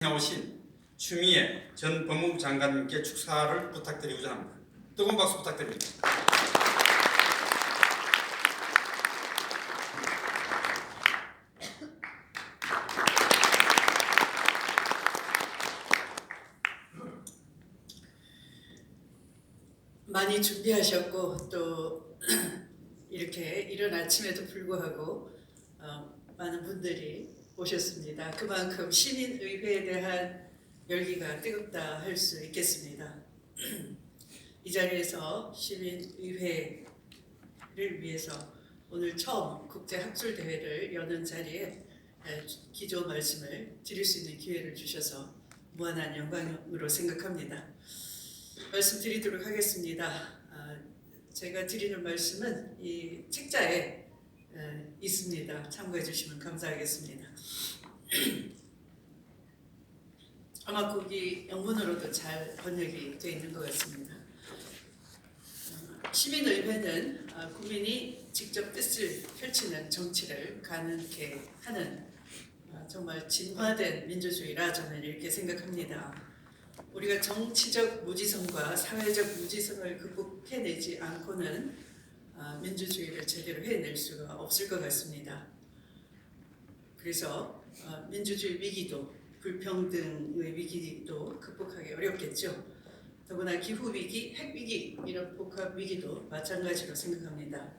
오신 추미애 전 법무부 장관님께 축사를 부탁드리고자 합니다. 뜨거운 박수 부탁드립니다. 많이 준비하셨고 또 이렇게 이른 아침에도 불구하고 많은 분들이 오셨습니다. 그만큼 시민의회에 대한 열기가 뜨겁다 할 수 있겠습니다. 이 자리에서 시민의회를 위해서 오늘 처음 국제학술대회를 여는 자리에 기조 말씀을 드릴 수 있는 기회를 주셔서 무한한 영광으로 생각합니다. 말씀드리도록 하겠습니다. 제가 드리는 말씀은 이 책자에 있습니다. 참고해 주시면 감사하겠습니다. 아마 거기 영문으로도 잘 번역이 되어 있는 것 같습니다. 시민의회는 국민이 직접 뜻을 펼치는 정치를 가능케 하는 정말 진화된 민주주의라 저는 이렇게 생각합니다. 우리가 정치적 무지성과 사회적 무지성을 극복해내지 않고는 민주주의를 제대로 해낼 수가 없을 것 같습니다. 그래서 민주주의 위기도 불평등의 위기도 극복하기 어렵겠죠. 더구나 기후위기, 핵위기 이런 복합 위기도 마찬가지로 생각합니다.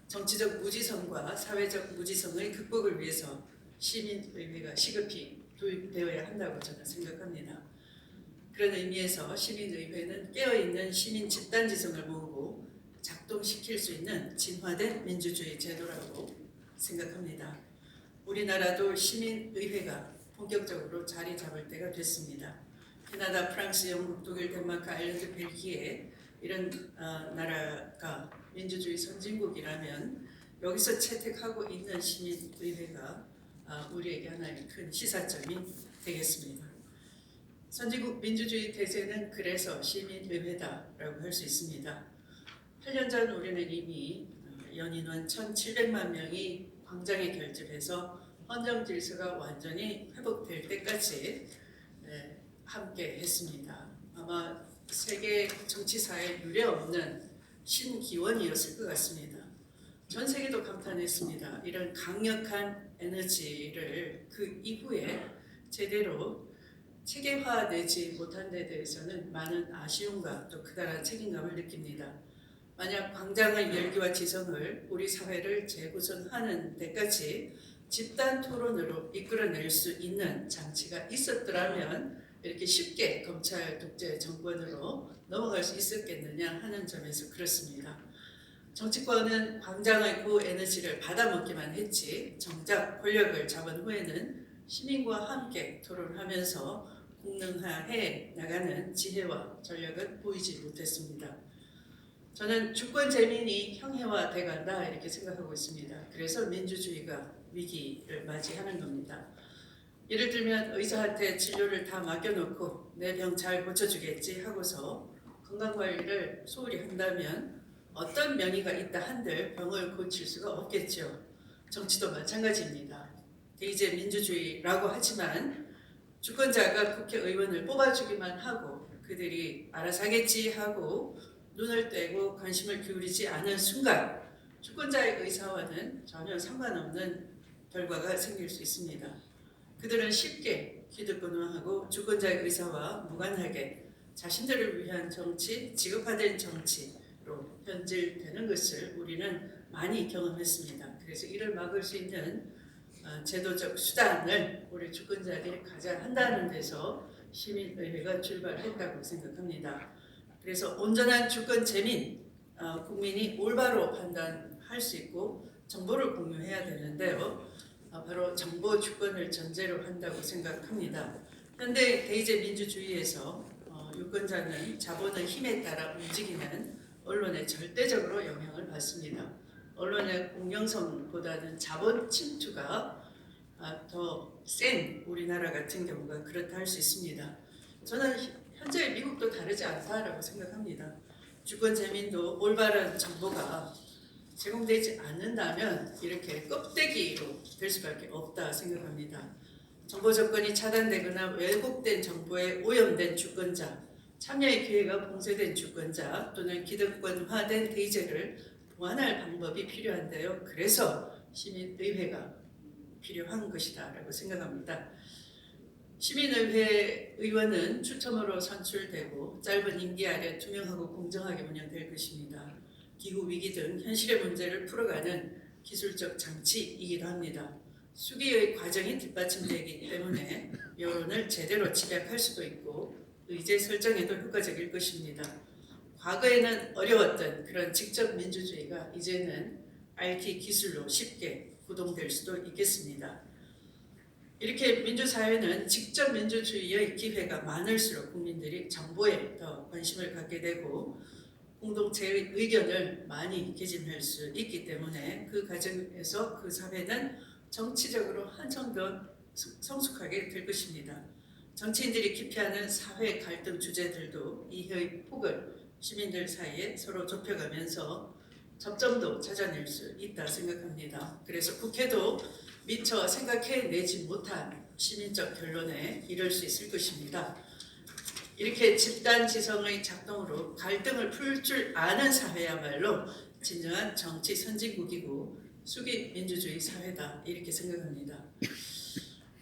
정치적 무지성과 사회적 무지성의 극복을 위해서 시민의회가 시급히 도입되어야 한다고 저는 생각합니다. 그런 의미에서 시민의회는 깨어있는 시민 집단지성을 모으고 작동시킬 수 있는 진화된 민주주의 제도라고 생각합니다. 우리나라도 시민의회가 본격적으로 자리 잡을 때가 됐습니다. 캐나다, 프랑스, 영국, 독일, 덴마크, 아일랜드, 벨기에 이런 나라가 민주주의 선진국이라면 여기서 채택하고 있는 시민의회가 우리에게 하나의 큰 시사점이 되겠습니다. 선진국 민주주의 대세는 그래서 시민의회다라고 할 수 있습니다. 8년 전 우리는 이미 연인원 1,700만 명이 광장에 결집해서 헌정 질서가 완전히 회복될 때까지 함께 했습니다. 아마 세계 정치사에 유례없는 신기원이었을 것 같습니다. 전 세계도 감탄했습니다. 이런 강력한 에너지를 그 이후에 제대로 체계화되지 못한 데 대해서는 많은 아쉬움과 또 그다란 책임감을 느낍니다. 만약 광장의 열기와 지성을 우리 사회를 재구성하는 데까지 집단 토론으로 이끌어낼 수 있는 장치가 있었더라면 이렇게 쉽게 검찰 독재 정권으로 넘어갈 수 있었겠느냐 하는 점에서 그렇습니다. 정치권은 광장의 그 에너지를 받아먹기만 했지 정작 권력을 잡은 후에는 시민과 함께 토론하면서 공론화해 나가는 지혜와 전략은 보이지 못했습니다. 저는 주권 재민이 형해화돼 간다 이렇게 생각하고 있습니다. 그래서 민주주의가 위기를 맞이하는 겁니다. 예를 들면 의사한테 진료를 다 맡겨놓고 내 병 잘 고쳐주겠지 하고서 건강관리를 소홀히 한다면 어떤 명의가 있다 한들 병을 고칠 수가 없겠죠. 정치도 마찬가지입니다. 이제 민주주의라고 하지만 주권자가 국회의원을 뽑아주기만 하고 그들이 알아서 하겠지 하고 눈을 떼고 관심을 기울이지 않은 순간 주권자의 의사와는 전혀 상관없는 결과가 생길 수 있습니다. 그들은 쉽게 기득권화하고 주권자의 의사와 무관하게 자신들을 위한 정치, 지급화된 정치로 변질되는 것을 우리는 많이 경험했습니다. 그래서 이를 막을 수 있는 제도적 수단을 우리 주권자들이 가져야 한다는 데서 시민의회가 출발했다고 생각합니다. 그래서 온전한 주권 재민, 국민이 올바로 판단할 수 있고 정보를 공유해야 되는데요. 바로 정보 주권을 전제로 한다고 생각합니다. 현대 대의제 민주주의에서 유권자는 자본의 힘에 따라 움직이는 언론에 절대적으로 영향을 받습니다. 언론의 공정성보다는 자본 침투가 더 센 우리나라 같은 경우가 그렇다 할 수 있습니다. 저는 현재 미국도 다르지 않다라고 생각합니다. 주권 재민도 올바른 정보가 제공되지 않는다면 이렇게 껍데기로 될 수밖에 없다 생각합니다. 정보 접근이 차단되거나 왜곡된 정보에 오염된 주권자, 참여의 기회가 봉쇄된 주권자 또는 기득권화된 대의제를 보완할 방법이 필요한데요. 그래서 시민의회가 필요한 것이다라고 생각합니다. 시민의회 의원은 추첨으로 선출되고 짧은 임기 아래 투명하고 공정하게 운영될 것입니다. 기후 위기 등 현실의 문제를 풀어가는 기술적 장치이기도 합니다. 수기의 과정이 뒷받침되기 때문에 여론을 제대로 집약할 수도 있고 의제 설정에도 효과적일 것입니다. 과거에는 어려웠던 그런 직접 민주주의가 이제는 IT 기술로 쉽게 구동될 수도 있겠습니다. 이렇게 민주사회는 직접 민주주의의 기회가 많을수록 국민들이 정보에 더 관심을 갖게 되고 공동체의 의견을 많이 개진할 수 있기 때문에 그 과정에서 그 사회는 정치적으로 한층 더 성숙하게 될 것입니다. 정치인들이 기피하는 사회 갈등 주제들도 이해의 폭을 시민들 사이에 서로 좁혀가면서 접점도 찾아낼 수 있다 생각합니다. 그래서 국회도 미처 생각해내지 못한 시민적 결론에 이를 수 있을 것입니다. 이렇게 집단지성의 작동으로 갈등을 풀 줄 아는 사회야말로 진정한 정치 선진국이고 수기 민주주의 사회다 이렇게 생각합니다.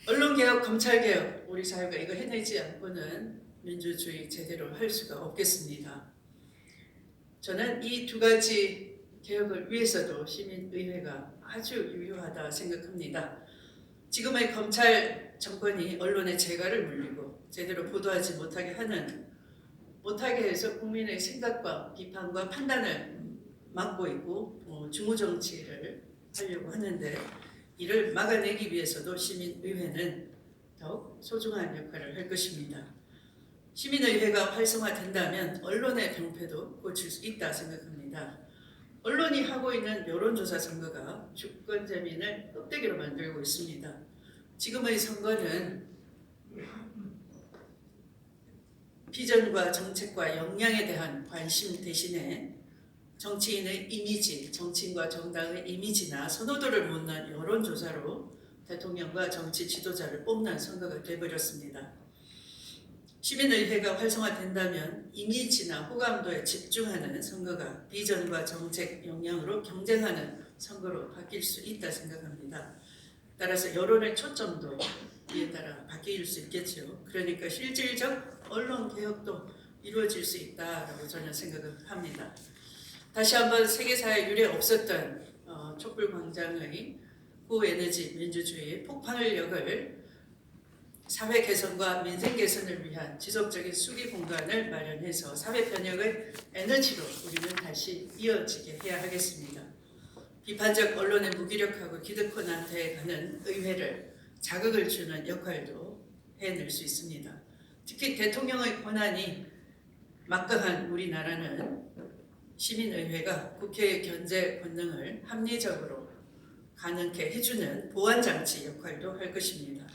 언론개혁, 검찰개혁 우리 사회가 이거 해내지 않고는 민주주의 제대로 할 수가 없겠습니다. 저는 이 두 가지 개혁을 위해서도 시민의회가 아주 유효하다 생각합니다. 지금의 검찰 정권이 언론의 재갈을 물리고 제대로 보도하지 못하게 해서 국민의 생각과 비판과 판단을 막고 있고 중우정치를 하려고 하는데 이를 막아내기 위해서도 시민의회는 더욱 소중한 역할을 할 것입니다. 시민의회가 활성화된다면 언론의 병폐도 고칠 수 있다 생각합니다. 언론이 하고 있는 여론조사 선거가 주권재민을 껍데기로 만들고 있습니다. 지금의 선거는 비전과 정책과 역량에 대한 관심 대신에 정치인의 이미지, 정치인과 정당의 이미지나 선호도를 묻는 여론조사로 대통령과 정치 지도자를 뽑는 선거가 되어버렸습니다. 시민의회가 활성화된다면 이미지나 호감도에 집중하는 선거가 비전과 정책 역량으로 경쟁하는 선거로 바뀔 수 있다 생각합니다. 따라서 여론의 초점도 이에 따라 바뀔 수 있겠죠. 그러니까 실질적 언론 개혁도 이루어질 수 있다라고 저는 생각을 합니다. 다시 한번 세계사에 유례 없었던 촛불광장의 고에너지 민주주의의 폭발력을 사회 개선과 민생 개선을 위한 지속적인 수기 공간을 마련해서 사회 변혁의 에너지로 우리는 다시 이어지게 해야 하겠습니다. 비판적 언론의 무기력하고 기득권한테 가는 의회를 자극을 주는 역할도 해낼 수 있습니다. 특히 대통령의 권한이 막강한 우리나라는 시민의회가 국회의 견제 권능을 합리적으로 가능케 해주는 보완장치 역할도 할 것입니다.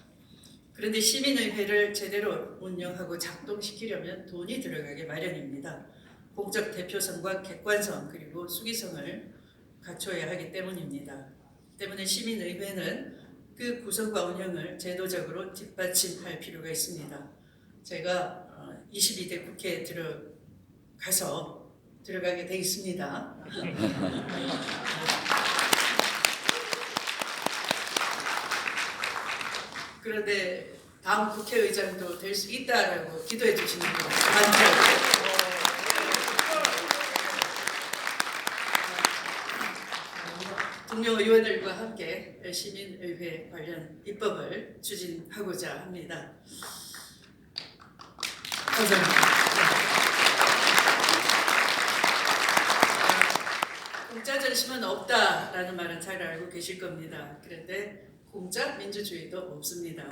그런데 시민의회를 제대로 운영하고 작동시키려면 돈이 들어가게 마련입니다. 공적 대표성과 객관성 그리고 수기성을 갖춰야 하기 때문입니다. 때문에 시민의회는 그 구성과 운영을 제도적으로 뒷받침할 필요가 있습니다. 제가 22대 국회에 들어가게 돼 있습니다. 그런데 다음 국회의장도 될 수 있다라고 기도해 주시는 분 많더라고요. 동료 의원들과 함께 시민의회 관련 입법을 추진하고자 합니다. 감사합니다. 공짜 전심은 없다라는 말은 잘 알고 계실 겁니다. 그런데 공짜 민주주의도 없습니다.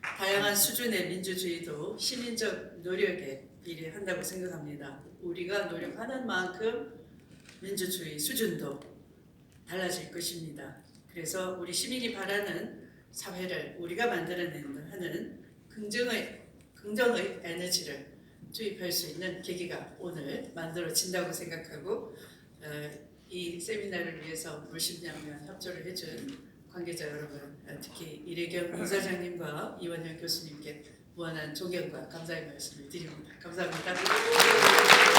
다양한 수준의 민주주의도 시민적 노력에 비례한다고 생각합니다. 우리가 노력하는 만큼 민주주의 수준도 달라질 것입니다. 그래서 우리 시민이 바라는 사회를 우리가 만들어내는 긍정의 에너지를 투입할 수 있는 계기가 오늘 만들어진다고 생각하고 이 세미나를 위해서 물심양면 협조를 해준 관계자 여러분, 특히 이래경 이사장님과 이완영 교수님께 무한한 존경과 감사의 말씀을 드립니다. 감사합니다.